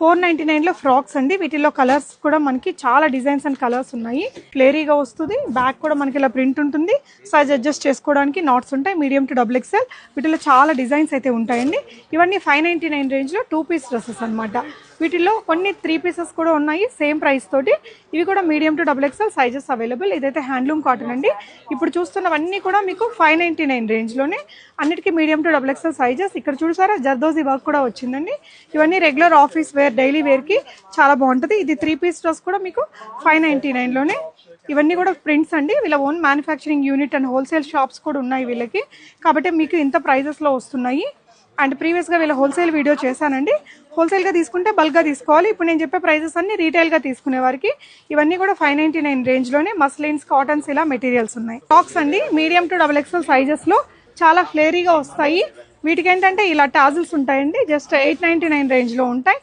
499లో frocks అండి. వీటిలో colours కూడా మనకి చాలా డిజైన్స్ అండ్ కలర్స్ ఉన్నాయి. ఫ్లేరీగా వస్తుంది. బ్యాక్ కూడా మనకి ఇలా ప్రింట్ ఉంటుంది. సైజ్ అడ్జస్ట్ చేసుకోవడానికి నాట్స్ ఉంటాయి. Medium to XXL. వీటిలో చాలా డిజైన్స్ అయితే ఉంటాయండి. ఇవన్నీ 599 రేంజ్లో 2 పీస్ డ్రెస్సెస్ అనమాట. వీటిలో కొన్ని 3 పీసెస్ కూడా ఉన్నాయి సేమ్ ప్రైస్ తోటి. ఇవి కూడా medium to XXL sizes available. ఇదైతే హ్యాండ్లూమ్ కాటన్ అండి. ఇప్పుడు చూస్తున్నవన్నీ కూడా మీకు 599 రేంజ్లోనే, అన్నిటికీ మీడియం టు XXL సైజెస్. ఇక్కడ చూసారా జర్దోజీ వర్క్ కూడా వచ్చిందండి. ఇవన్నీ రెగ్యులర్ ఆఫీస్ వేర్, డైలీ వేర్కి చాలా బాగుంటుంది. ఇది 3 పీస్ డ్రెస్ కూడా మీకు 599లోనే. ఇవన్నీ కూడా ప్రింట్స్ అండి. వీళ్ళ own manufacturing unit and wholesale shops కూడా ఉన్నాయి వీళ్ళకి, కాబట్టి మీకు ఇంత ప్రైజెస్లో వస్తున్నాయి. అండ్ ప్రీవియస్గా వీళ్ళ హోల్సేల్ వీడియో చేశానండి. హోల్సేల్గా తీసుకుంటే బల్క్గా తీసుకోవాలి. ఇప్పుడు నేను చెప్పే ప్రైజెస్ అన్ని రీటైల్గా తీసుకునే వారికి. ఇవన్నీ కూడా 599 రేంజ్లోనే మస్లిన్స్, కాటన్స్ ఇలా మెటీరియల్స్ ఉన్నాయి. ఫ్రాక్స్ అండి మీడియం టు XXL సైజెస్లో చాలా ఫ్లేరీగా వస్తాయి. వీటికి ఏంటంటే ఇలా టాజిల్స్ ఉంటాయండి. జస్ట్ 899 రేంజ్లో ఉంటాయి.